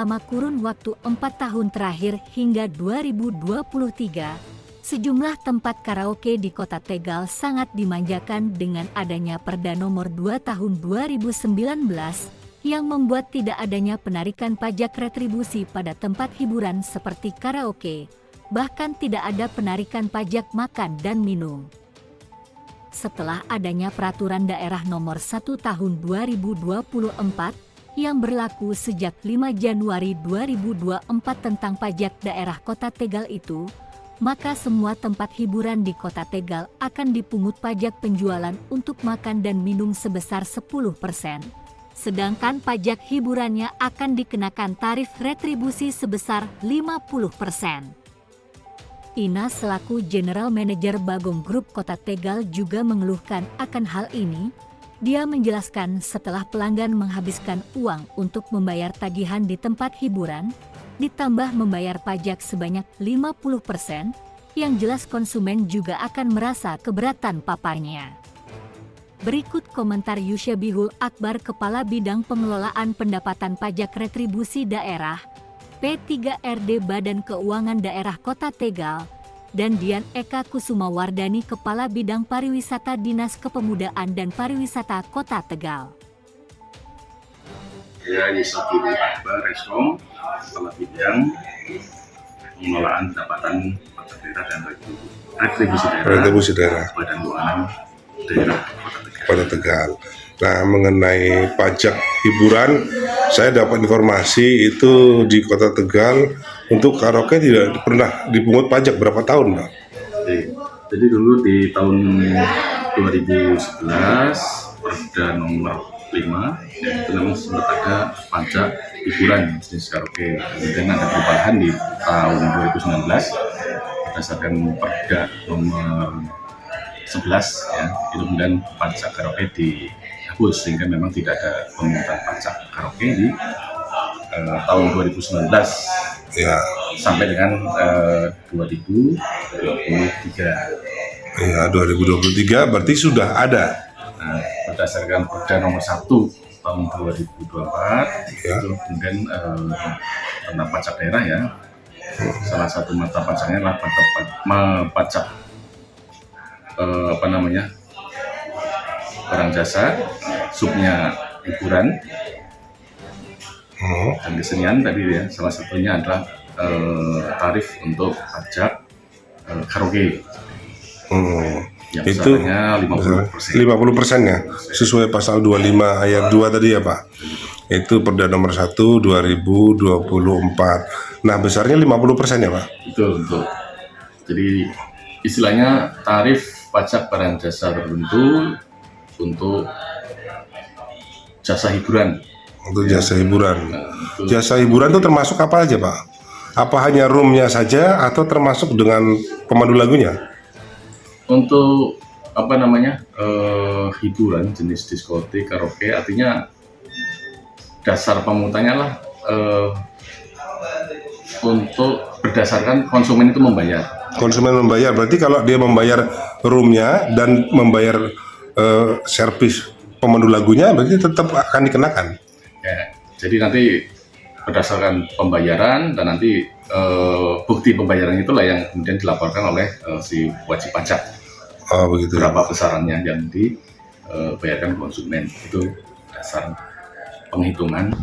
selama kurun waktu 4 tahun terakhir hingga 2023, sejumlah tempat karaoke di Kota Tegal sangat dimanjakan dengan adanya Perda Nomor 2 Tahun 2019 yang membuat tidak adanya penarikan pajak retribusi pada tempat hiburan seperti karaoke, bahkan tidak ada penarikan pajak makan dan minum. Setelah adanya Peraturan Daerah Nomor 1 Tahun 2024 yang berlaku sejak 5 Januari 2024 tentang pajak daerah Kota Tegal itu, maka semua tempat hiburan di Kota Tegal akan dipungut pajak penjualan untuk makan dan minum sebesar 10%. Sedangkan pajak hiburannya akan dikenakan tarif retribusi sebesar 50%. Ina selaku General Manager Bagong Group Kota Tegal juga mengeluhkan akan hal ini. Dia menjelaskan setelah pelanggan menghabiskan uang untuk membayar tagihan di tempat hiburan, ditambah membayar pajak sebanyak 50%, yang jelas konsumen juga akan merasa keberatan paparnya. Berikut komentar Yusyabihul Akbar Kepala Bidang Pengelolaan Pendapatan Pajak Retribusi Daerah P3RD Badan Keuangan Daerah Kota Tegal, dan Dian Eka Kusumawardani Kepala Bidang Pariwisata Dinas Kepemudaan dan Pariwisata Kota Tegal. Saya Yusyabihul Akbar Resom, Kepala Bidang Pengelolaan Pendapatan Pajak Daerah dan Retribusi Daerah Badan Keuangan Daerah Kota Tegal. Nah, mengenai pajak hiburan, saya dapat informasi itu di Kota Tegal untuk karaoke tidak pernah dipungut pajak berapa tahun, Pak? Jadi dulu di tahun 2011 Perda Nomor 5 itu memang sempat ada pajak hiburan jenis karaoke. Kemudian ada perubahan di tahun 2019 berdasarkan Perda Nomor 11 ya, itu kemudian pajak karaoke dihapus sehingga memang tidak ada pemungutan pajak karaoke di tahun 2019 ya, sampai dengan 2023. Ya, 2023 berarti sudah ada. Nah, berdasarkan Perda Nomor 1 tahun 2024 ya, itu kemudian tentang pajak daerah ya. Salah satu mata pajaknya adalah pajak barang jasa, subnya hiburan dan kesenian tadi ya. Salah satunya adalah tarif untuk pajak karaoke. Yang Itu 50% ya, sesuai pasal 25 ayat 2 tadi ya Pak. Itu Perda Nomor 1 2024. Nah, besarnya 50% ya Pak? Betul. Jadi istilahnya tarif pajak barang jasa tertentu untuk jasa hiburan. Untuk jasa hiburan. Jasa hiburan itu termasuk apa aja Pak? Apa hanya roomnya saja atau termasuk dengan pemandu lagunya? Untuk hiburan jenis diskotik, karaoke, artinya dasar pemungutannya lah untuk berdasarkan konsumen itu membayar. Konsumen membayar, berarti kalau dia membayar roomnya dan membayar servis pemandu lagunya, berarti tetap akan dikenakan. Ya, jadi nanti berdasarkan pembayaran dan nanti bukti pembayaran itulah yang kemudian dilaporkan oleh si wajib pajak. Oh begitu. Berapa besarannya yang dibayarkan konsumen, itu dasar penghitungan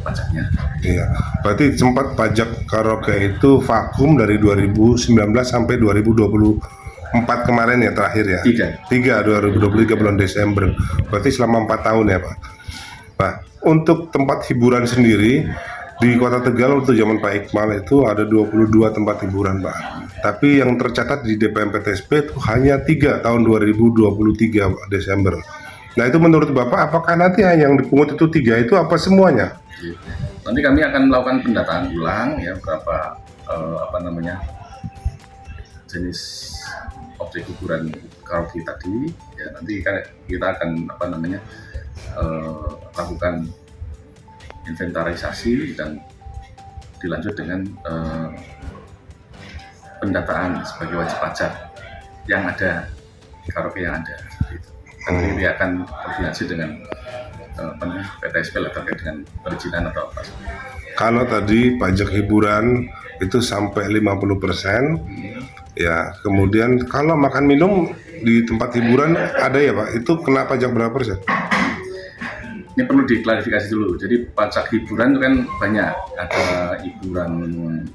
pajaknya. Iya, berarti sempat pajak karaoke itu vakum dari 2019 sampai 2024 kemarin ya terakhir ya? 2023 bulan Desember, berarti selama 4 tahun ya Pak. Nah, untuk tempat hiburan sendiri di Kota Tegal untuk zaman Pak Iqbal itu ada 22 tempat hiburan Pak. Tapi yang tercatat di DPMPTSP itu hanya 3 tahun 2023 Desember. Nah itu menurut Bapak apakah nanti yang dipungut itu 3 itu apa semuanya? Nanti kami akan melakukan pendataan ulang ya berapa jenis objek hiburan karaoke tadi ya, nanti kita akan lakukan inventarisasi dan dilanjut dengan pendataan sebagai wajib pajak yang ada di karaoke yang ada. Nanti dia akan koordinasi dengan PTSP lah terkait dengan perizinan atau apa. Kalau tadi pajak hiburan itu sampai 50%, ya. Kemudian kalau makan minum di tempat hiburan ada ya Pak, itu kena pajak berapa persen? Ini perlu diklarifikasi dulu. Jadi pajak hiburan itu kan banyak, ada hiburan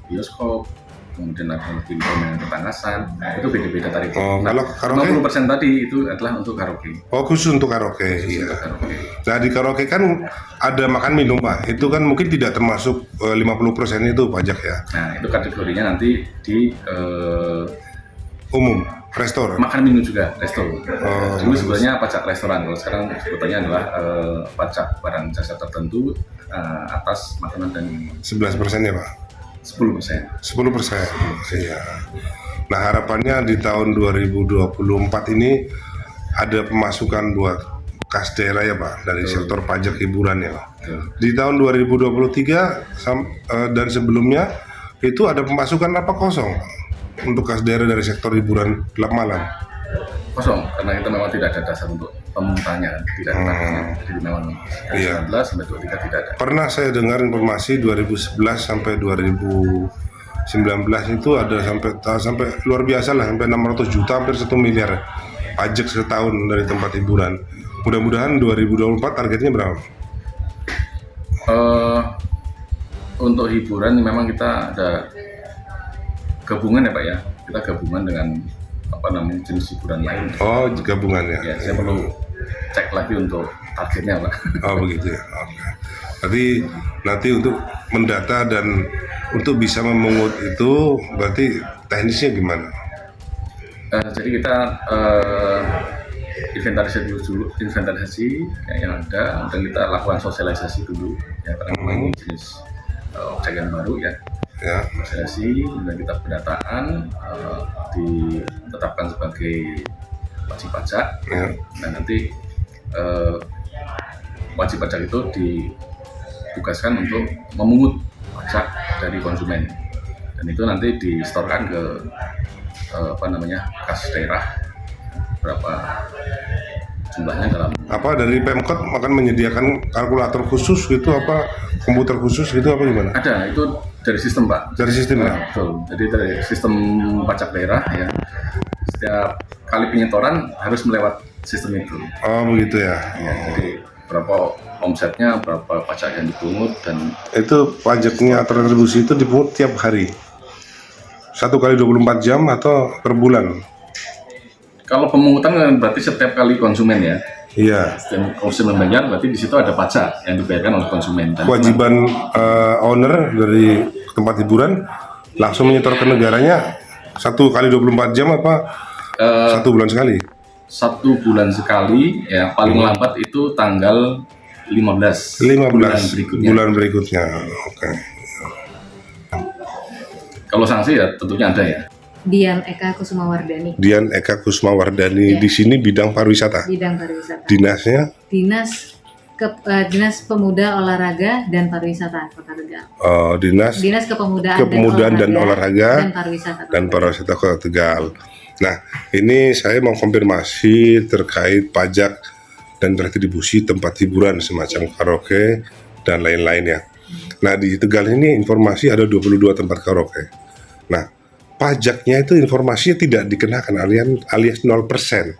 bioskop, kemudian ada hiburan ketangkasan, itu beda-beda tarifnya. Oh, kalau karaoke? 50% tadi itu adalah untuk karaoke. Oh, khusus untuk karaoke, iya. Untuk karaoke. Nah di karaoke kan ada makan minum Pak, itu kan mungkin tidak termasuk 50% itu pajak ya? Nah itu kategorinya nanti di Umum, restoran? makan minum juga, resto. Oh, Dulu sebenarnya pajak restoran, kalau sekarang sebutannya adalah pajak barang jasa tertentu atas makanan dan minuman. 11% ya Pak? 10%. 10%, iya. Nah harapannya di tahun 2024 ini ada pemasukan buat kas daerah ya Pak, dari sektor pajak hiburan ya Pak. Di tahun 2023 dan sebelumnya itu ada pemasukan apa kosong untuk kas daerah dari sektor hiburan gelap malam? Kosong, karena kita memang tidak ada dasar untuk pemungutannya, tidak ada. Jadi memang dari Iya. 19 sampai 23 tidak ada. Pernah saya dengar informasi 2011 sampai 2019 itu ada sampai luar biasa lah, sampai 600 juta, hampir 1 miliar pajak setahun dari tempat hiburan. Mudah-mudahan 2024 targetnya berapa? Untuk hiburan memang kita ada gabungan ya Pak ya, kita gabungan dengan jenis hiburan lain. Oh, gabungannya. Ya, saya perlu cek lagi untuk targetnya Pak. Oh begitu ya. Oke. Berarti nanti untuk mendata dan untuk bisa memungut itu berarti teknisnya gimana? Jadi kita inventarisasi yang ada, dan kita lakukan sosialisasi dulu ya, karena memang ini jenis objek yang baru ya. Ya. Sosialisasi, kemudian kita pendataan, ditetapkan sebagai wajib pajak, Ya. dan nanti wajib pajak itu ditugaskan untuk memungut pajak dari konsumen, dan itu nanti disetorkan ke kas daerah, berapa jumlahnya dalam. Apa dari Pemkot akan menyediakan kalkulator khusus gitu, apa komputer khusus gitu, apa gimana? Ada, itu dari sistem Pak. Dari sistem ya? Betul. Jadi dari sistem pajak daerah ya. Setiap kali penyetoran harus melewat sistem itu. Oh begitu ya. Ya, jadi berapa omsetnya, berapa pajak yang dipungut, dan Itu pajaknya atau retribusi itu dipungut tiap hari? 1 kali 24 jam atau per bulan? kalau pemungutan kan berarti setiap kali konsumen ya. Iya. Setiap konsumen membayar, berarti di situ ada pajak yang dibayarkan oleh konsumen. Dan Kewajiban owner dari tempat hiburan langsung menyetor ke negaranya 1 kali 24 jam apa 1 bulan sekali? 1 bulan sekali ya, paling lambat itu tanggal 15 bulan berikutnya. Oke. Kalau sanksi ya tentunya ada ya. Dian Eka Kusumawardani. Dian Eka Kusumawardani, Ya. di sini bidang pariwisata. Bidang pariwisata. Dinasnya? Dinas Pemuda Olahraga dan Pariwisata Kota Tegal. Dinas Dinas Kepemudaan, dan Olahraga dan Pariwisata dan Pariwisata Kota Tegal. Nah, ini saya mau konfirmasi terkait pajak dan retribusi tempat hiburan semacam karaoke dan lain-lain ya. Nah, di Tegal ini informasi ada 22 tempat karaoke. Nah, pajaknya itu informasinya tidak dikenakan alias 0%.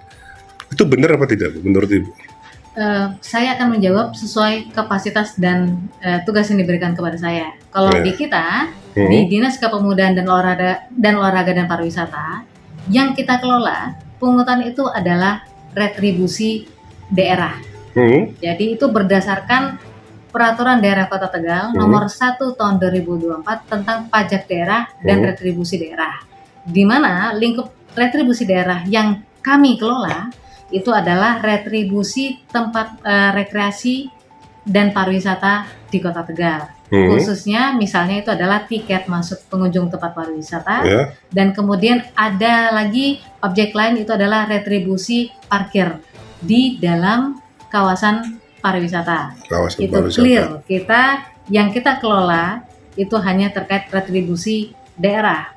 Itu benar apa tidak Bu, menurut Ibu? Saya akan menjawab sesuai kapasitas dan tugas yang diberikan kepada saya. Kalau Ya. di kita, di Dinas Kepemudaan dan Olahraga dan Pariwisata, yang kita kelola, pungutan itu adalah retribusi daerah. Jadi itu berdasarkan Peraturan Daerah Kota Tegal nomor 1 tahun 2024 tentang pajak daerah dan retribusi daerah. Di mana lingkup retribusi daerah yang kami kelola itu adalah retribusi tempat rekreasi dan pariwisata di Kota Tegal. Khususnya misalnya itu adalah tiket masuk pengunjung tempat pariwisata, Ya. dan kemudian ada lagi objek lain itu adalah retribusi parkir di dalam kawasan pariwisata. Kawasan Itu pariwisata. clear. Yang kita kelola itu hanya terkait retribusi daerah.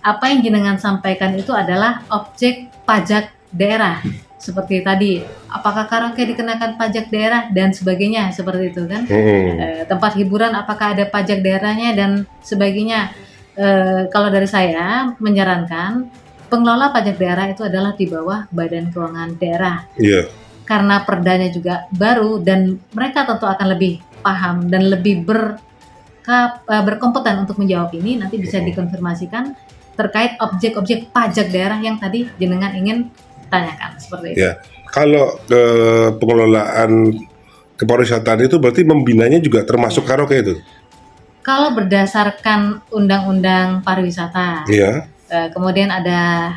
Apa yang jenengan sampaikan itu adalah objek pajak daerah. seperti tadi, apakah karaoke dikenakan pajak daerah dan sebagainya, seperti itu kan. Tempat hiburan apakah ada pajak daerahnya dan sebagainya. Kalau dari saya menyarankan pengelola pajak daerah itu adalah di bawah Badan Keuangan Daerah. Karena perdanya juga baru dan mereka tentu akan lebih paham dan lebih berkompeten untuk menjawab ini. Nanti bisa dikonfirmasikan terkait objek-objek pajak daerah yang tadi jenengan ingin tanyakan, seperti itu. Ya, kalau pengelolaan kepariwisataan itu berarti membinanya juga termasuk karaoke itu? Kalau berdasarkan Undang-Undang Pariwisata, kemudian ada,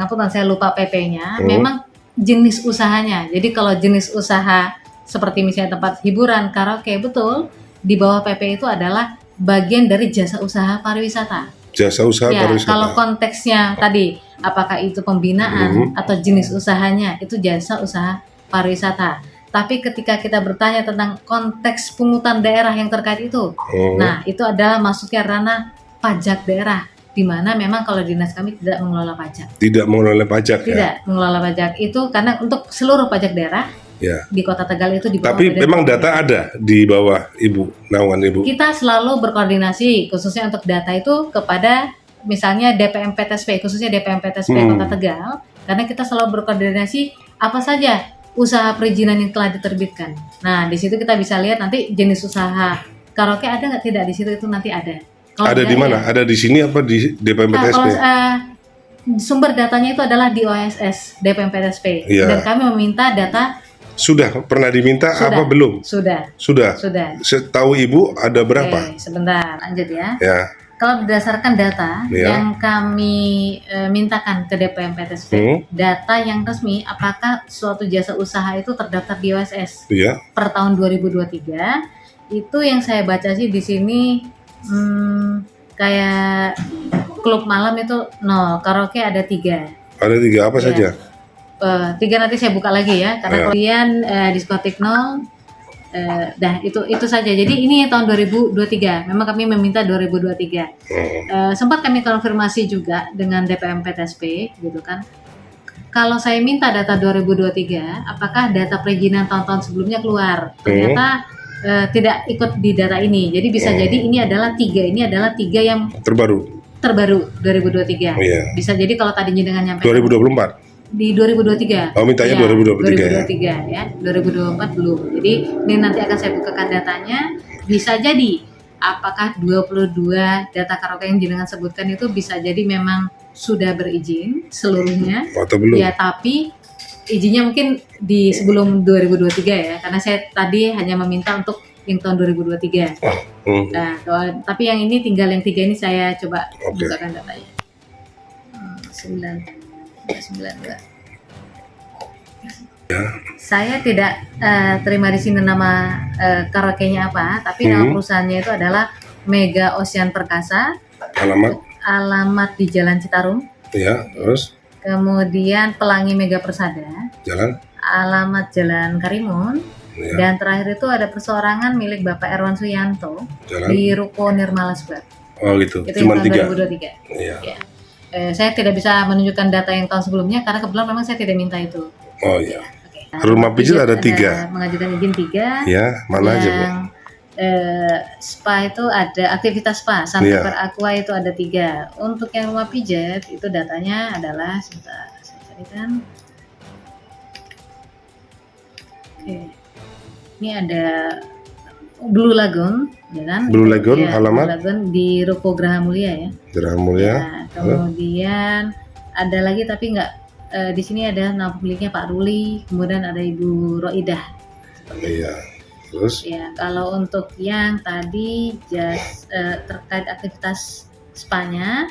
ngapunten saya lupa PP-nya, memang jenis usahanya. Jadi kalau jenis usaha seperti misalnya tempat hiburan, karaoke, betul, di bawah PP itu adalah bagian dari jasa usaha pariwisata. Jasa usaha pariwisata. Kalau konteksnya tadi, apakah itu pembinaan atau jenis usahanya, itu jasa usaha pariwisata. Tapi ketika kita bertanya tentang konteks pungutan daerah yang terkait itu, nah itu adalah masuknya ranah pajak daerah, di mana memang kalau dinas kami tidak mengelola pajak. Tidak mengelola pajak. Tidak mengelola pajak itu karena untuk seluruh pajak daerah di Kota Tegal itu di bawah. Tapi memang data ada di bawah naungan Ibu. Kita selalu berkoordinasi khususnya untuk data itu kepada misalnya DPM PTSP, khususnya DPM PTSP Kota Tegal, karena kita selalu berkoordinasi apa saja usaha perizinan yang telah diterbitkan. Nah, di situ kita bisa lihat nanti jenis usaha karaoke ada nggak, tidak di situ itu nanti ada. Kalau ada di mana? Ada di sini apa di DPM PTSP? Sumber datanya itu adalah di OSS DPM PTSP. Dan kami meminta data. Sudah pernah diminta apa belum? Sudah. Setahu Ibu ada berapa? Sebentar, lanjut ya. Kalau berdasarkan data yang kami mintakan ke DPM PTSP, data yang resmi apakah suatu jasa usaha itu terdaftar di OSS per tahun 2023, itu yang saya baca sih di sini kayak klub malam itu 0, karaoke ada 3. Ada 3 apa saja? 3 nanti saya buka lagi ya, karena kemudian diskotik 0. Itu saja. Jadi ini tahun 2023. Memang kami meminta 2023. Sempat kami konfirmasi juga dengan DPM PTSP, gitu kan. Kalau saya minta data 2023, apakah data perizinan tahun-tahun sebelumnya keluar? Ternyata tidak ikut di data ini. Jadi bisa jadi ini adalah 3 yang terbaru 2023. Bisa jadi kalau tadinya dengan nyampe 2024. Di 2023. Oh, mintanya 2023 ya. 2024 belum. Jadi ini nanti akan saya bukakan datanya. Bisa jadi apakah 22 data karaoke yang jenengan sebutkan itu bisa jadi memang sudah berizin seluruhnya atau belum? Ya, tapi izinnya mungkin di sebelum 2023 ya. Karena saya tadi hanya meminta untuk yang tahun 2023. Nah, tapi yang ini tinggal yang 3 ini saya coba bukakan datanya. 92. Saya tidak terima di sini nama karaoke-nya apa, tapi nama perusahaannya itu adalah Mega Ocean Perkasa. Alamat di Jalan Citarum. Terus. Kemudian Pelangi Mega Persada. Alamat Jalan Karimun. Dan terakhir itu ada perseorangan milik Bapak Erwan Suyanto di Ruko Nirmala Square. Oh gitu. Itu cuma 3. 2023. Saya tidak bisa menunjukkan data yang tahun sebelumnya karena kebetulan memang saya tidak minta itu. Oh iya. Rumah pijat ada 3. Mengajukan izin 3. Ya, mana aja Bu? Spa itu ada aktivitas spa, Santifer Aqua itu ada 3. Untuk yang rumah pijat itu datanya adalah sebentar saya carikan. Ini ada Blue Lagoon, ya kan? Blue Lagoon, alamat? Blue Lagoon di Ruko Graha Mulia ya. Graha Mulia. Nah, kemudian ada lagi tapi nggak di sini ada nama pemiliknya Pak Ruli, kemudian ada Ibu Roidah. Iya. Terus? Ya, kalau untuk yang tadi terkait aktivitas spanya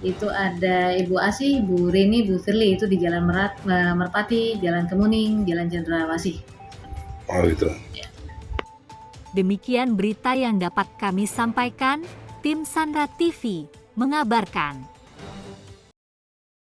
itu ada Ibu Asih, Bu Rini, Bu Firly itu di Jalan Merpati, Jalan Kemuning, Jalan Cendrawasih. Oh itu. Ya. Demikian berita yang dapat kami sampaikan, tim Sandra TV mengabarkan.